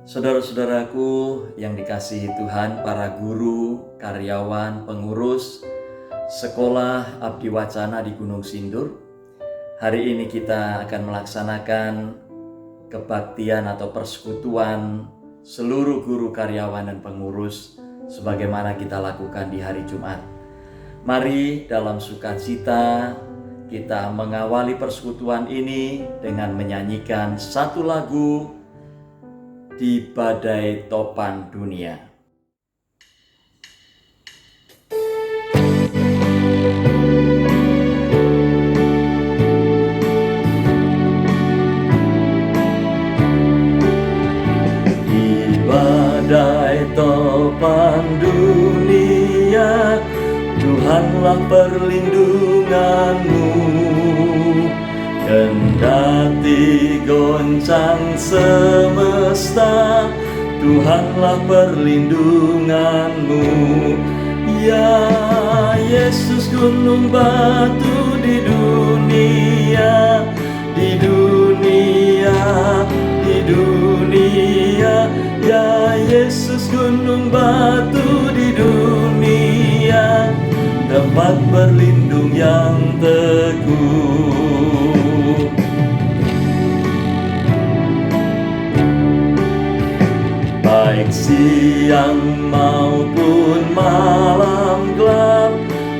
Saudara-saudaraku yang dikasihi Tuhan, para guru, karyawan, pengurus Sekolah Abdi Wacana di Gunung Sindur. Hari ini kita akan melaksanakan kebaktian atau persekutuan seluruh guru, karyawan, dan pengurus sebagaimana kita lakukan di hari Jumat. Mari dalam sukacita kita mengawali persekutuan ini dengan menyanyikan satu lagu Di Badai Topan Dunia. Di badai topan dunia, Tuhanlah perlindunganmu. Kendati goncang semesta, Tuhanlah perlindunganmu. Ya Yesus, gunung batu di dunia, di dunia, di dunia. Ya Yesus, gunung batu di dunia, tempat berlindung yang teguh. Baik siang maupun malam gelap,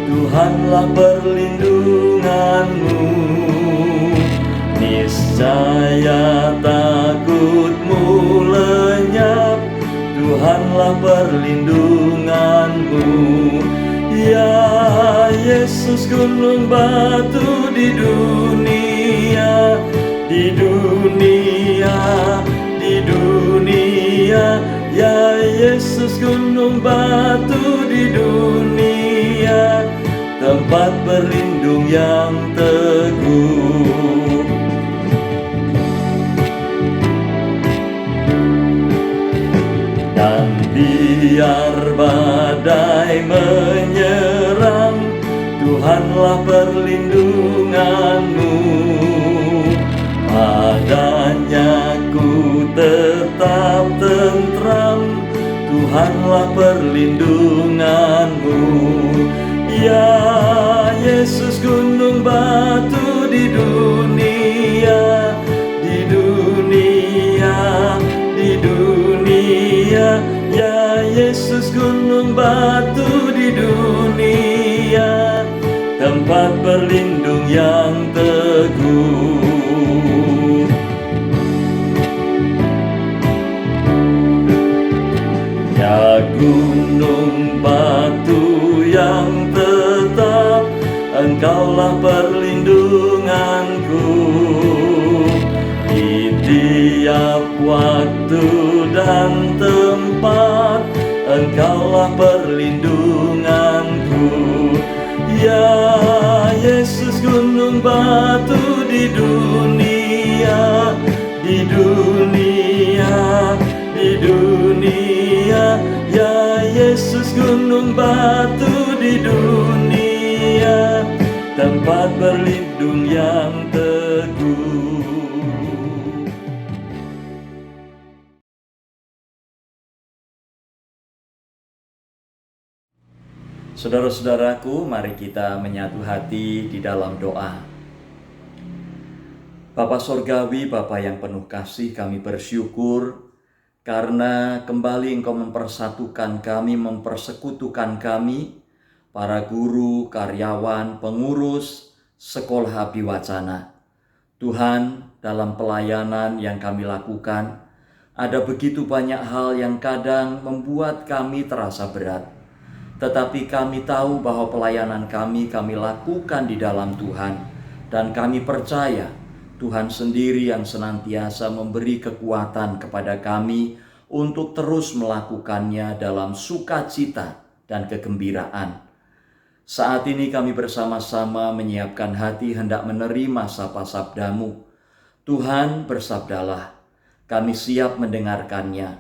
Tuhanlah perlindunganmu. Niscaya takutmu lenyap, Tuhanlah perlindunganmu. Ya Yesus, gunung batu di dunia, di dunia, di dunia. Ya Yesus, gunung batu di dunia, tempat berlindung yang teguh. Dan biar badai menyerang, Tuhanlah perlindunganmu. Padanya ku tetap tentram, Tuhanlah perlindunganmu. Ya Yesus, gunung batu di dunia, di dunia, di dunia. Ya Yesus, gunung batu di dunia, tempat berlindung yang teguh. Ya gunung batu yang tetap, Engkaulah perlindunganku. Di tiap waktu dan tempat, Engkaulah perlindunganku. Ya Yesus, gunung batu di dunia, di dunia, di dunia. Ya Yesus, gunung batu di dunia, tempat berlindung yang teguh. Saudara-saudaraku, mari kita menyatu hati di dalam doa. Bapa Sorgawi, Bapa yang penuh kasih, kami bersyukur karena kembali Engkau mempersatukan kami, mempersekutukan kami, para guru, karyawan, pengurus Sekolah Abdi Wacana. Tuhan, dalam pelayanan yang kami lakukan, ada begitu banyak hal yang kadang membuat kami terasa berat. Tetapi kami tahu bahwa pelayanan kami lakukan di dalam Tuhan. Dan kami percaya Tuhan sendiri yang senantiasa memberi kekuatan kepada kami untuk terus melakukannya dalam sukacita dan kegembiraan. Saat ini kami bersama-sama menyiapkan hati hendak menerima sapa-sabdamu. Tuhan, bersabdalah, kami siap mendengarkannya.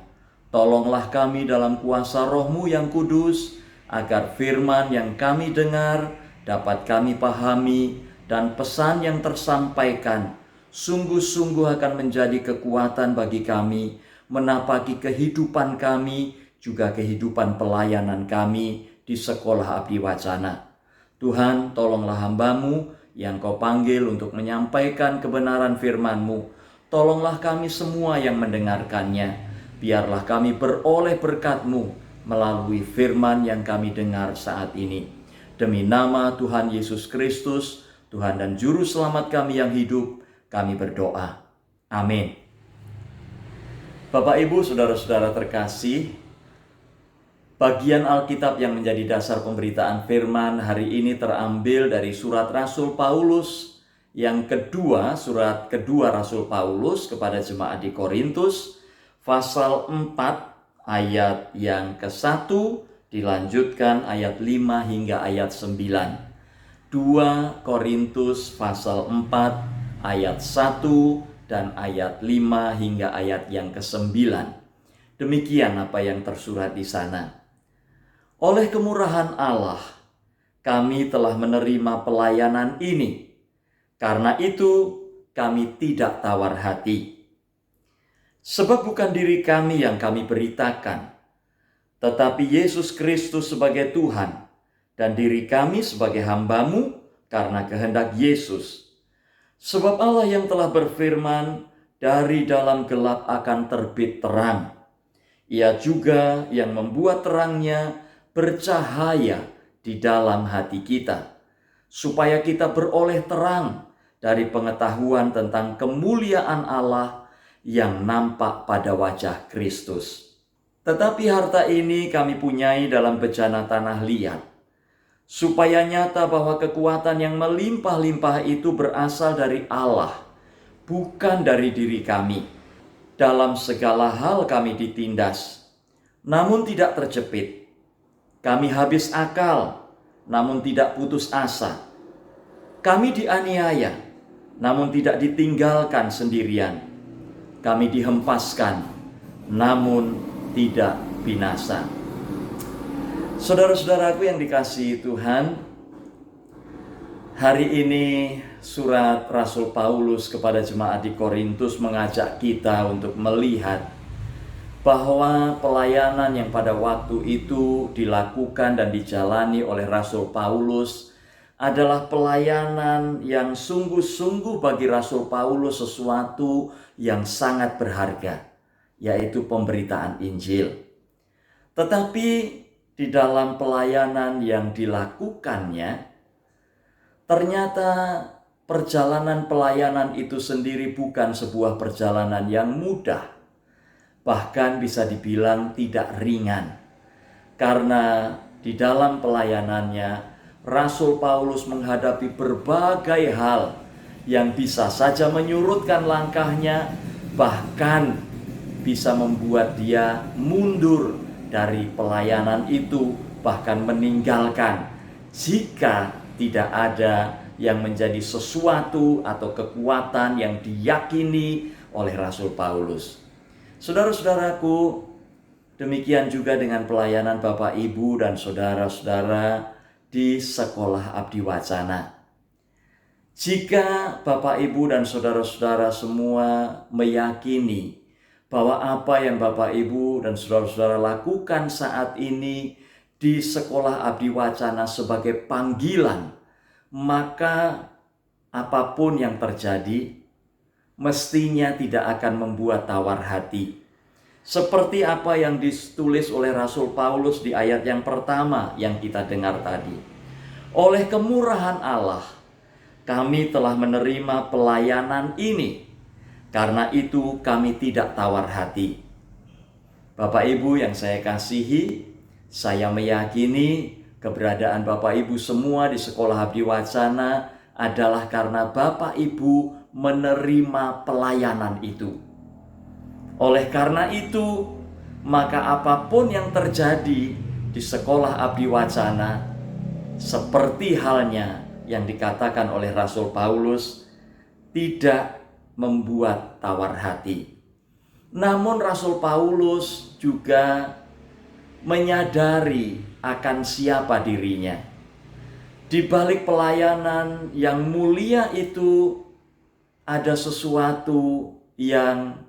Tolonglah kami dalam kuasa Roh-Mu yang kudus, agar firman yang kami dengar dapat kami pahami dan pesan yang tersampaikan sungguh-sungguh akan menjadi kekuatan bagi kami menapaki kehidupan kami, juga kehidupan pelayanan kami di Sekolah Abdi Wacana. Tuhan, tolonglah hamba-Mu yang Kau panggil untuk menyampaikan kebenaran firman-Mu. Tolonglah kami semua yang mendengarkannya. Biarlah kami beroleh berkat-Mu melalui firman yang kami dengar saat ini. Demi nama Tuhan Yesus Kristus, Tuhan dan Juru Selamat kami yang hidup, kami berdoa. Amin. Bapak, Ibu, saudara-saudara terkasih, bagian Alkitab yang menjadi dasar pemberitaan firman hari ini terambil dari surat Rasul Paulus yang kedua, surat kedua Rasul Paulus kepada jemaat di Korintus, pasal 4 ayat yang ke-1 dilanjutkan ayat 5 hingga ayat 9. 2 Korintus pasal 4 ayat 1 dan ayat 5 hingga ayat yang ke-9. Demikian apa yang tersurat di sana. Oleh kemurahan Allah, kami telah menerima pelayanan ini. Karena itu, kami tidak tawar hati. Sebab bukan diri kami yang kami beritakan, tetapi Yesus Kristus sebagai Tuhan, dan diri kami sebagai hamba-Mu karena kehendak Yesus. Sebab Allah yang telah berfirman, dari dalam gelap akan terbit terang. Ia juga yang membuat terangnya bercahaya di dalam hati kita, supaya kita beroleh terang dari pengetahuan tentang kemuliaan Allah yang nampak pada wajah Kristus. Tetapi harta ini kami punyai dalam bejana tanah liat, supaya nyata bahwa kekuatan yang melimpah-limpah itu berasal dari Allah, bukan dari diri kami. Dalam segala hal kami ditindas, namun tidak terjepit. Kami habis akal, namun tidak putus asa. Kami dianiaya, namun tidak ditinggalkan sendirian. Kami dihempaskan, namun tidak binasa. Saudara-saudaraku yang dikasihi Tuhan, hari ini surat Rasul Paulus kepada jemaat di Korintus mengajak kita untuk melihat bahwa pelayanan yang pada waktu itu dilakukan dan dijalani oleh Rasul Paulus adalah pelayanan yang sungguh-sungguh bagi Rasul Paulus sesuatu yang sangat berharga, yaitu pemberitaan Injil. Tetapi di dalam pelayanan yang dilakukannya, ternyata perjalanan pelayanan itu sendiri bukan sebuah perjalanan yang mudah. Bahkan bisa dibilang tidak ringan. Karena di dalam pelayanannya, Rasul Paulus menghadapi berbagai hal yang bisa saja menyurutkan langkahnya, bahkan bisa membuat dia mundur dari pelayanan itu, bahkan meninggalkan, jika tidak ada yang menjadi sesuatu atau kekuatan yang diyakini oleh Rasul Paulus. Saudara-saudaraku, demikian juga dengan pelayanan Bapak, Ibu, dan saudara-saudara di Sekolah Abdi Wacana. Jika Bapak, Ibu, dan saudara-saudara semua meyakini bahwa apa yang Bapak, Ibu, dan saudara-saudara lakukan saat ini di Sekolah Abdi Wacana sebagai panggilan, maka apapun yang terjadi mestinya tidak akan membuat tawar hati. Seperti apa yang ditulis oleh Rasul Paulus di ayat yang pertama yang kita dengar tadi. Oleh kemurahan Allah, kami telah menerima pelayanan ini. Karena itu kami tidak tawar hati. Bapak, Ibu yang saya kasihi, saya meyakini keberadaan Bapak, Ibu semua di Sekolah Abdi Wacana adalah karena Bapak, Ibu menerima pelayanan itu. Oleh karena itu, maka apapun yang terjadi di Sekolah Abdi Wacana, seperti halnya yang dikatakan oleh Rasul Paulus, tidak membuat tawar hati. Namun Rasul Paulus juga menyadari akan siapa dirinya. Di balik pelayanan yang mulia itu ada sesuatu yang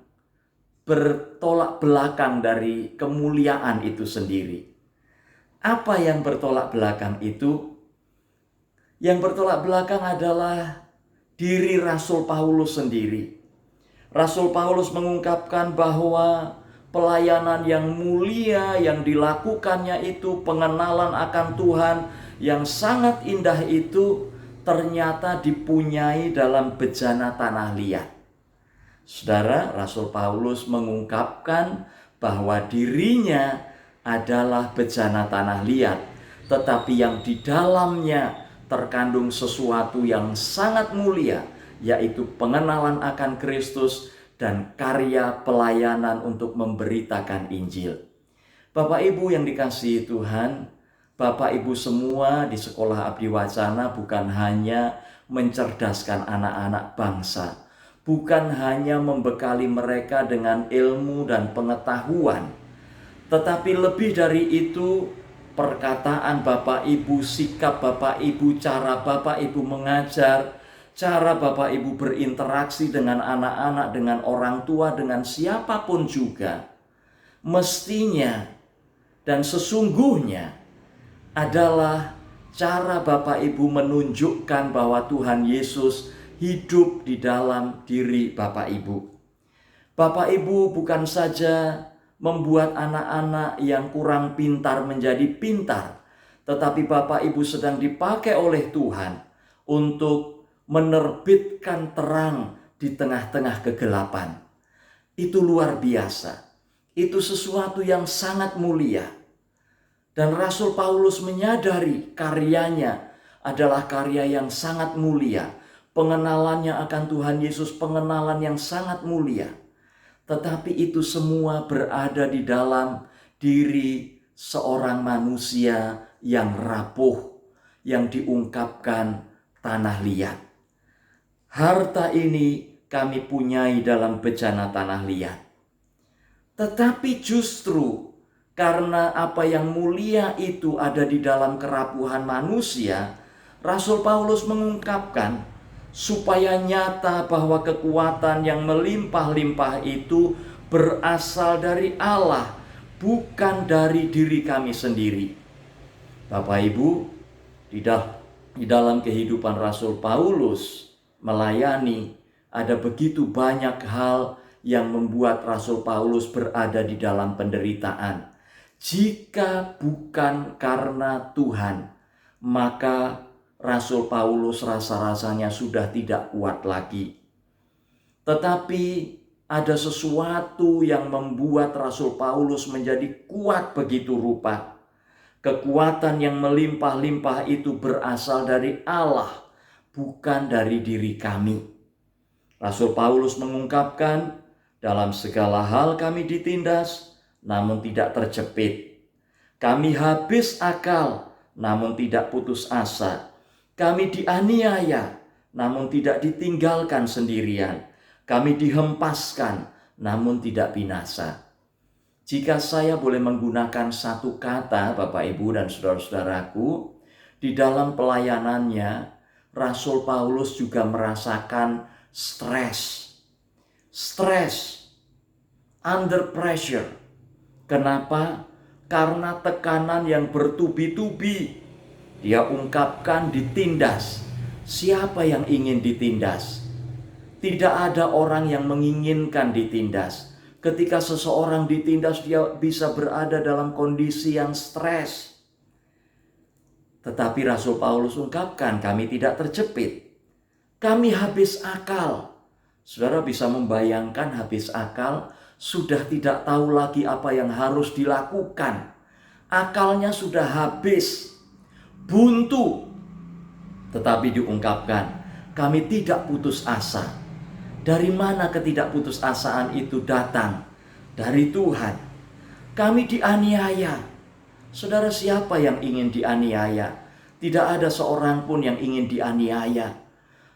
bertolak belakang dari kemuliaan itu sendiri. Apa yang bertolak belakang itu? Yang bertolak belakang adalah diri Rasul Paulus sendiri. Rasul Paulus mengungkapkan bahwa pelayanan yang mulia yang dilakukannya itu, pengenalan akan Tuhan yang sangat indah itu ternyata dipunyai dalam bejana tanah liat. Saudara, Rasul Paulus mengungkapkan bahwa dirinya adalah bejana tanah liat, tetapi yang di dalamnya terkandung sesuatu yang sangat mulia, yaitu pengenalan akan Kristus dan karya pelayanan untuk memberitakan Injil. Bapak Ibu yang dikasihi Tuhan, Bapak Ibu semua di Sekolah Abdi Wacana bukan hanya mencerdaskan anak-anak bangsa, bukan hanya membekali mereka dengan ilmu dan pengetahuan, tetapi lebih dari itu, perkataan Bapak Ibu, sikap Bapak Ibu, cara Bapak Ibu mengajar, cara Bapak Ibu berinteraksi dengan anak-anak, dengan orang tua, dengan siapapun juga, mestinya dan sesungguhnya adalah cara Bapak Ibu menunjukkan bahwa Tuhan Yesus hidup di dalam diri Bapak Ibu. Bapak Ibu bukan saja membuat anak-anak yang kurang pintar menjadi pintar, tetapi Bapak Ibu sedang dipakai oleh Tuhan untuk menerbitkan terang di tengah-tengah kegelapan. Itu luar biasa. Itu sesuatu yang sangat mulia. Dan Rasul Paulus menyadari karyanya adalah karya yang sangat mulia. Pengenalannya akan Tuhan Yesus, pengenalan yang sangat mulia. Tetapi itu semua berada di dalam diri seorang manusia yang rapuh, yang diungkapkan tanah liat. Harta ini kami punyai dalam bejana tanah liat. Tetapi justru karena apa yang mulia itu ada di dalam kerapuhan manusia, Rasul Paulus mengungkapkan supaya nyata bahwa kekuatan yang melimpah-limpah itu berasal dari Allah, bukan dari diri kami sendiri. Bapak Ibu, di dalam kehidupan Rasul Paulus melayani, ada begitu banyak hal yang membuat Rasul Paulus berada di dalam penderitaan. Jika bukan karena Tuhan, maka Rasul Paulus rasa-rasanya sudah tidak kuat lagi. Tetapi ada sesuatu yang membuat Rasul Paulus menjadi kuat begitu rupa. Kekuatan yang melimpah-limpah itu berasal dari Allah, bukan dari diri kami. Rasul Paulus mengungkapkan, dalam segala hal kami ditindas, namun tidak terjepit. Kami habis akal, namun tidak putus asa. Kami dianiaya, namun tidak ditinggalkan sendirian. Kami dihempaskan, namun tidak binasa. Jika saya boleh menggunakan satu kata, Bapak Ibu dan saudara-saudaraku, di dalam pelayanannya, Rasul Paulus juga merasakan stres. Stres, under pressure. Kenapa? Karena tekanan yang bertubi-tubi. Dia ungkapkan ditindas. Siapa yang ingin ditindas? Tidak ada orang yang menginginkan ditindas. Ketika seseorang ditindas, dia bisa berada dalam kondisi yang stres. Tetapi Rasul Paulus ungkapkan, kami tidak terjepit. Kami habis akal. Saudara bisa membayangkan habis akal, sudah tidak tahu lagi apa yang harus dilakukan. Akalnya sudah habis. Buntu, tetapi diungkapkan, kami tidak putus asa. Dari mana ketidakputusasaan itu datang? Dari Tuhan. Kami dianiaya. Saudara, siapa yang ingin dianiaya? Tidak ada seorang pun yang ingin dianiaya.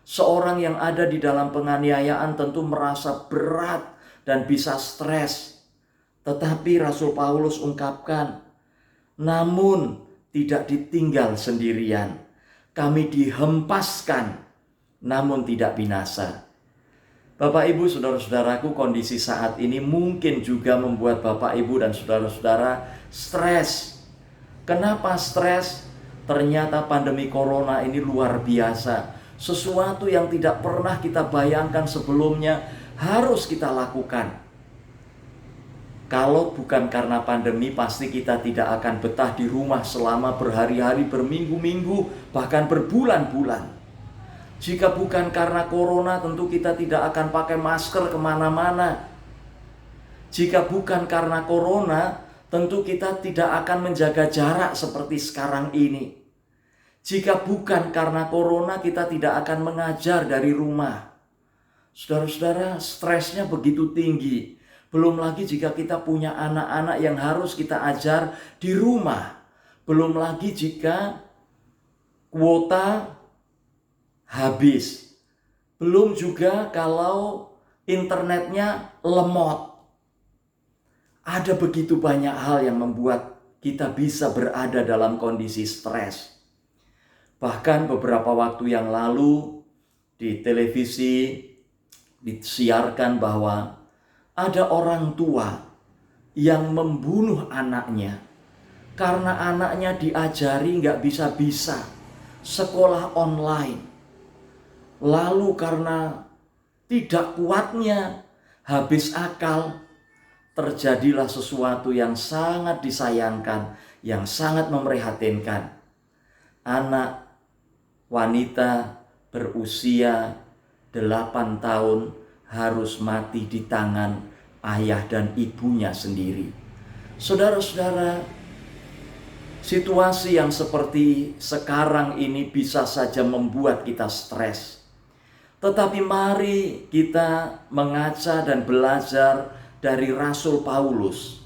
Seorang yang ada di dalam penganiayaan tentu merasa berat dan bisa stres. Tetapi Rasul Paulus ungkapkan, namun tidak ditinggal sendirian. Kami dihempaskan, namun tidak binasa. Bapak Ibu, saudara-saudaraku, kondisi saat ini mungkin juga membuat Bapak Ibu dan saudara-saudara stres. Kenapa stres? Ternyata pandemi corona ini luar biasa. Sesuatu yang tidak pernah kita bayangkan sebelumnya harus kita lakukan. Kalau bukan karena pandemi, pasti kita tidak akan betah di rumah selama berhari-hari, berminggu-minggu, bahkan berbulan-bulan. Jika bukan karena corona, tentu kita tidak akan pakai masker kemana-mana. Jika bukan karena corona, tentu kita tidak akan menjaga jarak seperti sekarang ini. Jika bukan karena corona, kita tidak akan mengajar dari rumah. Saudara-saudara, stresnya begitu tinggi. Belum lagi jika kita punya anak-anak yang harus kita ajar di rumah. Belum lagi jika kuota habis. Belum juga kalau internetnya lemot. Ada begitu banyak hal yang membuat kita bisa berada dalam kondisi stres. Bahkan beberapa waktu yang lalu di televisi disiarkan bahwa ada orang tua yang membunuh anaknya karena anaknya diajari nggak bisa-bisa sekolah online. Lalu karena tidak kuatnya, habis akal, terjadilah sesuatu yang sangat disayangkan, yang sangat memprihatinkan. Anak wanita berusia 8 tahun harus mati di tangan ayah dan ibunya sendiri. Saudara-saudara, situasi yang seperti sekarang ini bisa saja membuat kita stres. Tetapi mari kita mengaca dan belajar dari Rasul Paulus.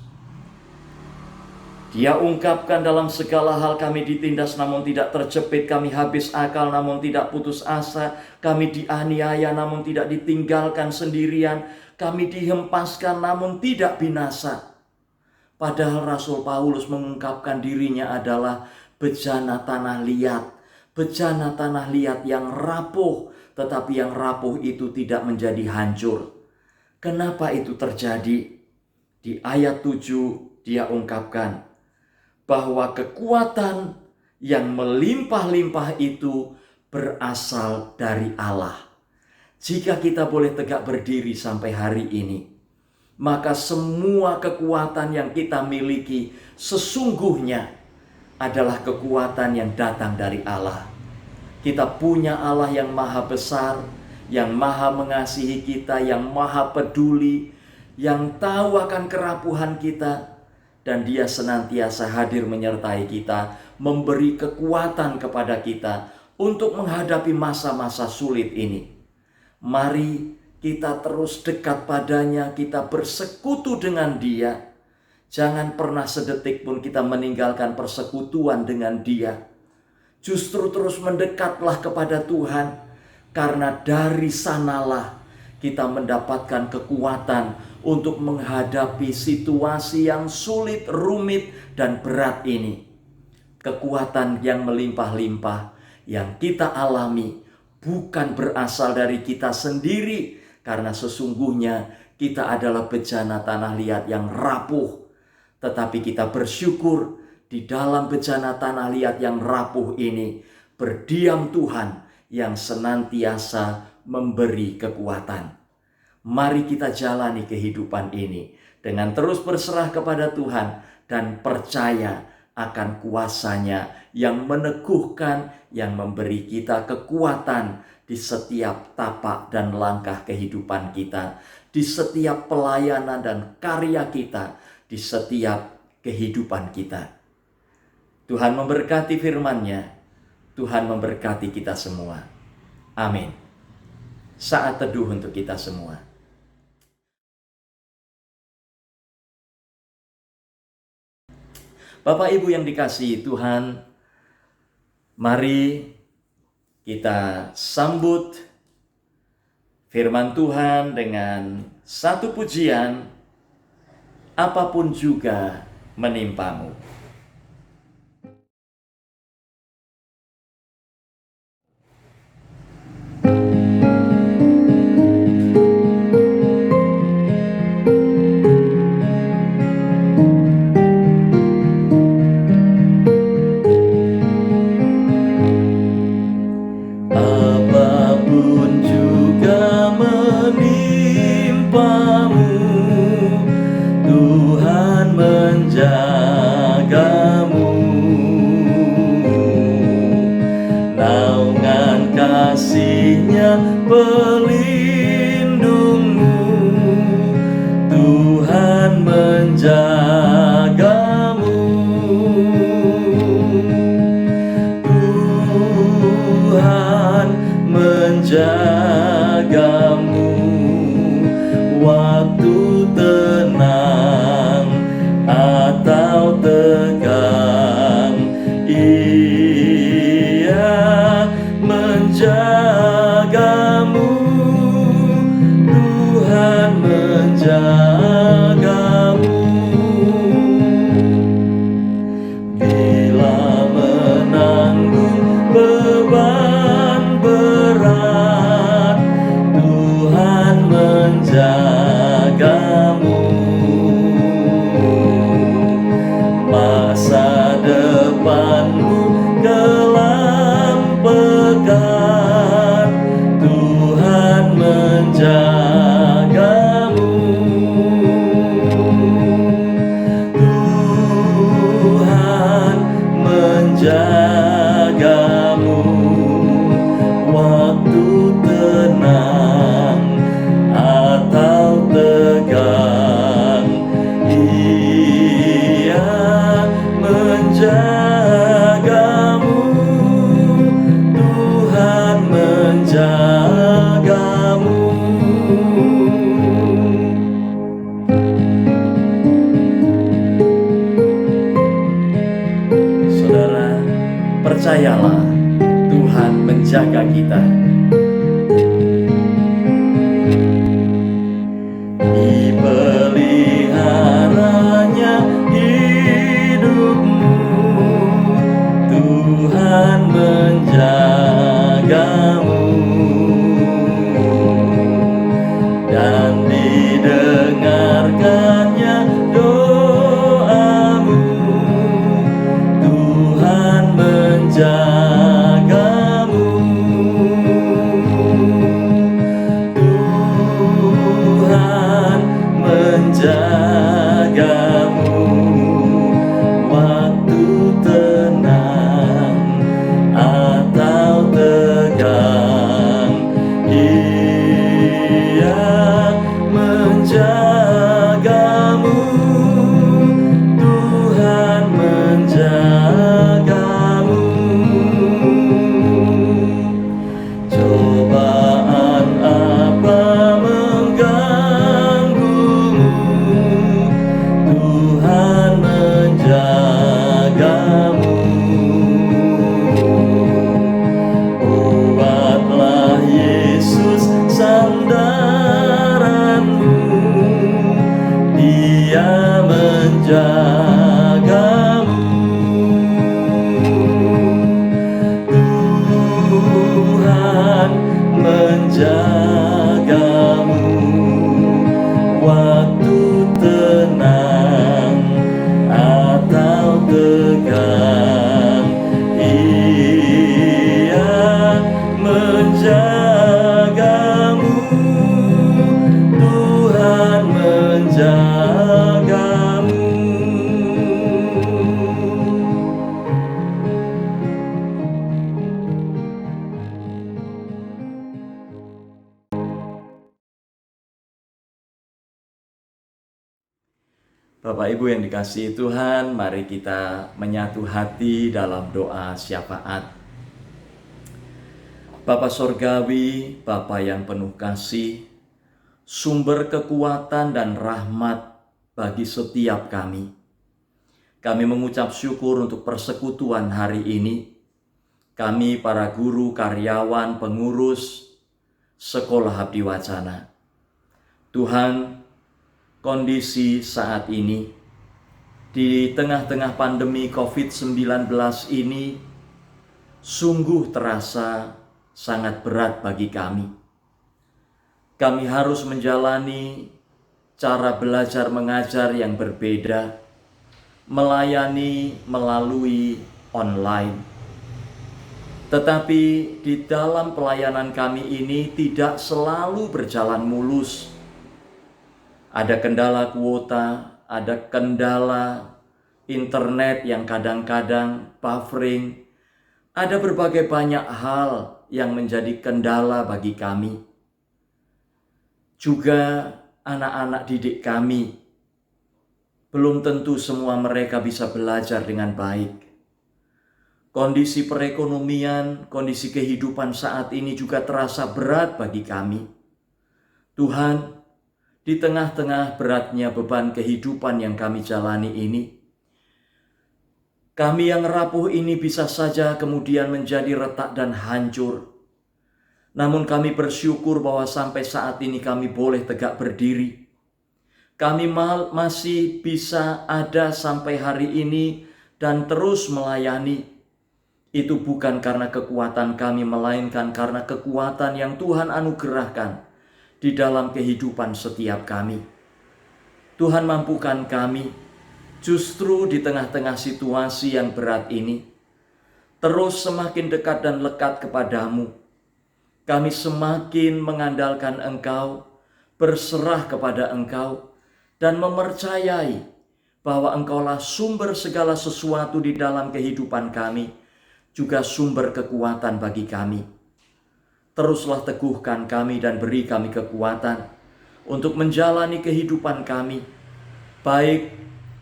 Dia ungkapkan, dalam segala hal kami ditindas namun tidak terjepit, kami habis akal namun tidak putus asa, kami dianiaya namun tidak ditinggalkan sendirian, kami dihempaskan namun tidak binasa. Padahal Rasul Paulus mengungkapkan dirinya adalah bejana tanah liat. Bejana tanah liat yang rapuh, tetapi yang rapuh itu tidak menjadi hancur. Kenapa itu terjadi? Di ayat 7 dia ungkapkan bahwa kekuatan yang melimpah-limpah itu berasal dari Allah. Jika kita boleh tegak berdiri sampai hari ini, maka semua kekuatan yang kita miliki sesungguhnya adalah kekuatan yang datang dari Allah. Kita punya Allah yang maha besar, yang maha mengasihi kita, yang maha peduli, yang tahu akan kerapuhan kita, dan Dia senantiasa hadir menyertai kita, memberi kekuatan kepada kita untuk menghadapi masa-masa sulit ini. Mari kita terus dekat padanya, kita bersekutu dengan Dia. Jangan pernah sedetik pun kita meninggalkan persekutuan dengan Dia. Justru terus mendekatlah kepada Tuhan, karena dari sanalah kita mendapatkan kekuatan untuk menghadapi situasi yang sulit, rumit, dan berat ini. Kekuatan yang melimpah-limpah yang kita alami bukan berasal dari kita sendiri, karena sesungguhnya kita adalah bejana tanah liat yang rapuh. Tetapi kita bersyukur di dalam bejana tanah liat yang rapuh ini berdiam Tuhan yang senantiasa memberi kekuatan. Mari kita jalani kehidupan ini dengan terus berserah kepada Tuhan dan percaya akan kuasa-Nya yang meneguhkan, yang memberi kita kekuatan di setiap tapak dan langkah kehidupan kita, di setiap pelayanan dan karya kita, di setiap kehidupan kita. Tuhan memberkati firman-Nya, Tuhan memberkati kita semua. Amin. Saat teduh untuk kita semua. Bapak Ibu yang dikasihi Tuhan, mari kita sambut firman Tuhan dengan satu pujian, apapun juga menimpamu. menjagamu, naungan kasih-Nya pelindungmu, Tuhan menjagamu, Tuhan menjagamu waktu tenang atau tegang. Ia menjagamu, Tuhan menjagamu. Bila menanggung beban berat, Tuhan menjagamu. Masa depanmu kelam pekat, Tuhan menjagamu. Tuhan menjagamu waktu tenang atau tegang. Ia menjagamu, Tuhan menjagamu. Saudara, percayalah, Tuhan menjaga kita. Dipeliharanya hidupmu, Tuhan menjagamu, dan didengarkannya doamu, Tuhan menjagamu. Tuhan menjagamu waktu tenang atau tegang. Ia menjagamu, Tuhan menjagamu. Cobaan apa mengganggumu, Tuhan menjagamu. Buatlah Yesus sandaranmu, Dia menjagamu. Tuhan menjagamu waktu tenang atau tegang. Ia menjagamu, Tuhan menjagamu. Bapak Ibu yang dikasihi Tuhan, mari kita menyatu hati dalam doa syafaat. Bapa Sorgawi, Bapa yang penuh kasih, sumber kekuatan dan rahmat bagi setiap kami. Kami mengucap syukur untuk persekutuan hari ini. Kami para guru, karyawan, pengurus Sekolah Abdi Wacana. Tuhan, kondisi saat ini di tengah-tengah pandemi COVID-19 ini sungguh terasa sangat berat bagi kami. Kami harus menjalani cara belajar mengajar yang berbeda, melayani melalui online. Tetapi di dalam pelayanan kami ini tidak selalu berjalan mulus. Ada kendala kuota, ada kendala internet yang kadang-kadang buffering. Ada berbagai banyak hal yang menjadi kendala bagi kami. Juga anak-anak didik kami, belum tentu semua mereka bisa belajar dengan baik. Kondisi perekonomian, kondisi kehidupan saat ini juga terasa berat bagi kami. Tuhan, di tengah-tengah beratnya beban kehidupan yang kami jalani ini, kami yang rapuh ini bisa saja kemudian menjadi retak dan hancur. Namun kami bersyukur bahwa sampai saat ini kami boleh tegak berdiri. Kami masih bisa ada sampai hari ini dan terus melayani. Itu bukan karena kekuatan kami, melainkan karena kekuatan yang Tuhan anugerahkan di dalam kehidupan setiap kami. Tuhan mampukan kami justru di tengah-tengah situasi yang berat ini terus semakin dekat dan lekat kepadamu. Kami semakin mengandalkan Engkau, berserah kepada Engkau, dan mempercayai bahwa Engkaulah sumber segala sesuatu di dalam kehidupan kami, juga sumber kekuatan bagi kami. Teruslah teguhkan kami dan beri kami kekuatan untuk menjalani kehidupan kami, baik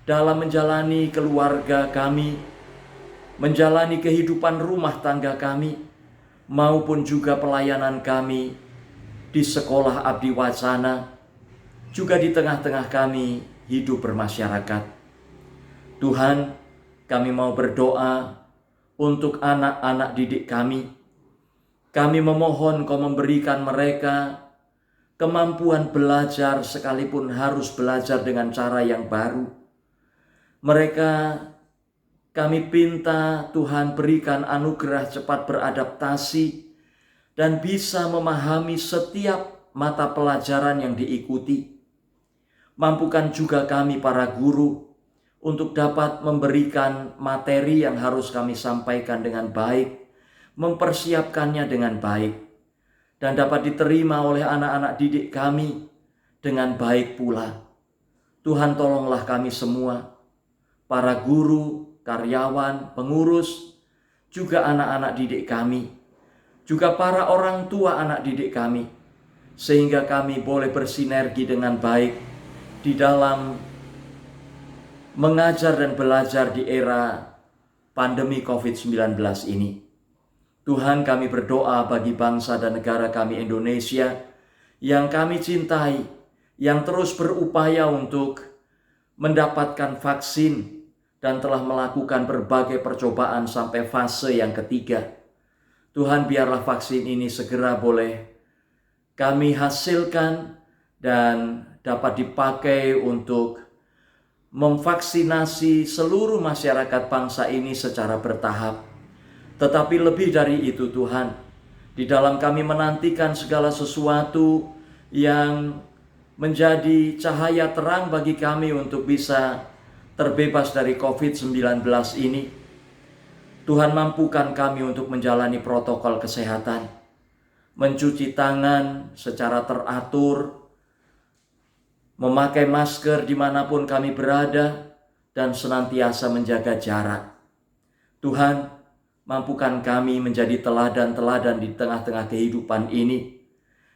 dalam menjalani keluarga kami, menjalani kehidupan rumah tangga kami, maupun juga pelayanan kami di sekolah Abdi Wacana, juga di tengah-tengah kami hidup bermasyarakat. Tuhan, kami mau berdoa untuk anak-anak didik kami. Kami memohon Kau memberikan mereka kemampuan belajar sekalipun harus belajar dengan cara yang baru. Mereka kami pinta Tuhan berikan anugerah cepat beradaptasi dan bisa memahami setiap mata pelajaran yang diikuti. Mampukan juga kami para guru untuk dapat memberikan materi yang harus kami sampaikan dengan baik, mempersiapkannya dengan baik, dan dapat diterima oleh anak-anak didik kami dengan baik pula. Tuhan, tolonglah kami semua, para guru, karyawan, pengurus, juga anak-anak didik kami, juga para orang tua anak didik kami, sehingga kami boleh bersinergi dengan baik di dalam mengajar dan belajar di era pandemi COVID-19 ini. Tuhan, kami berdoa bagi bangsa dan negara kami Indonesia yang kami cintai, yang terus berupaya untuk mendapatkan vaksin dan telah melakukan berbagai percobaan sampai fase yang ketiga. Tuhan, biarlah vaksin ini segera boleh kami hasilkan dan dapat dipakai untuk memvaksinasi seluruh masyarakat bangsa ini secara bertahap. Tetapi lebih dari itu Tuhan, di dalam kami menantikan segala sesuatu yang menjadi cahaya terang bagi kami untuk bisa terbebas dari COVID-19 ini. Tuhan, mampukan kami untuk menjalani protokol kesehatan, mencuci tangan secara teratur, memakai masker dimanapun kami berada, dan senantiasa menjaga jarak. Tuhan, mampukan kami menjadi teladan-teladan di tengah-tengah kehidupan ini,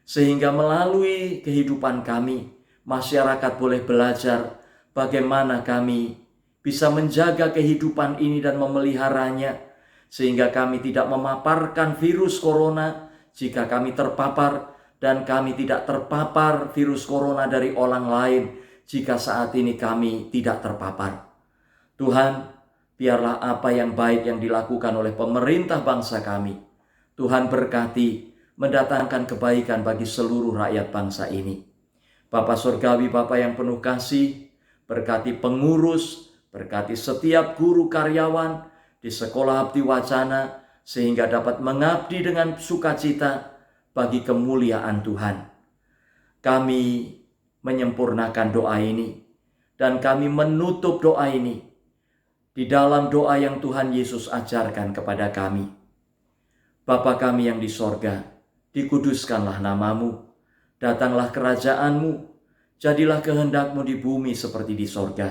sehingga melalui kehidupan kami, masyarakat boleh belajar bagaimana kami bisa menjaga kehidupan ini dan memeliharanya, sehingga kami tidak memaparkan virus corona jika kami terpapar, dan kami tidak terpapar virus corona dari orang lain jika saat ini kami tidak terpapar. Tuhan, biarlah apa yang baik yang dilakukan oleh pemerintah bangsa kami, Tuhan berkati, mendatangkan kebaikan bagi seluruh rakyat bangsa ini. Bapa Surgawi, Bapa yang penuh kasih, berkati pengurus, berkati setiap guru karyawan di sekolah Abdi Wacana, sehingga dapat mengabdi dengan sukacita bagi kemuliaan Tuhan. Kami menyempurnakan doa ini, dan kami menutup doa ini di dalam doa yang Tuhan Yesus ajarkan kepada kami. Bapa kami yang di sorga, dikuduskanlah namamu, datanglah kerajaan-Mu, jadilah kehendak-Mu di bumi seperti di sorga.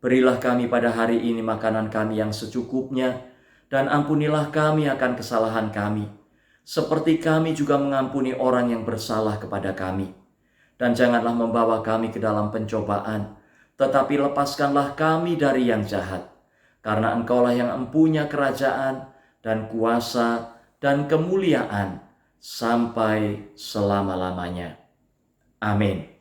Berilah kami pada hari ini makanan kami yang secukupnya, dan ampunilah kami akan kesalahan kami, seperti kami juga mengampuni orang yang bersalah kepada kami. Dan janganlah membawa kami ke dalam pencobaan, tetapi lepaskanlah kami dari yang jahat. Karena Engkaulah yang empunya kerajaan dan kuasa dan kemuliaan sampai selama-lamanya. Amin.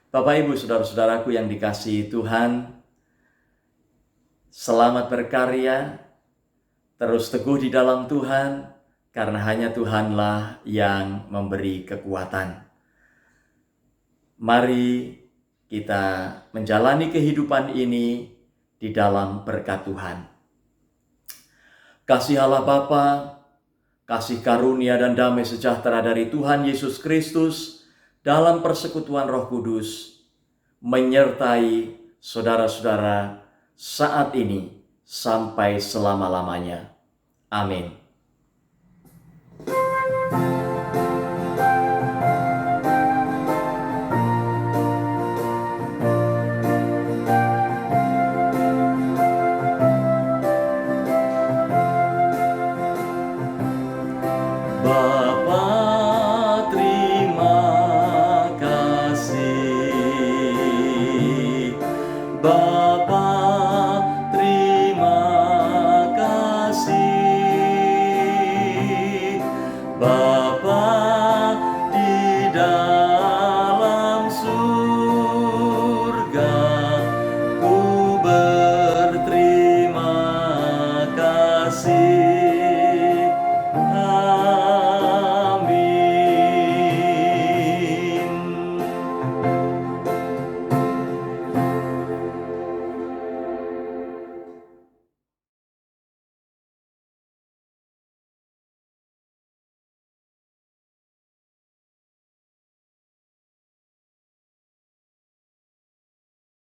Bapak, Ibu, saudara-saudaraku yang dikasihi Tuhan, selamat berkarya, terus teguh di dalam Tuhan, karena hanya Tuhanlah yang memberi kekuatan. Mari kita menjalani kehidupan ini di dalam berkat Tuhan. Kasih Allah Bapa, kasih karunia dan damai sejahtera dari Tuhan Yesus Kristus dalam persekutuan Roh Kudus menyertai saudara-saudara saat ini sampai selama-lamanya. Amin. Bye.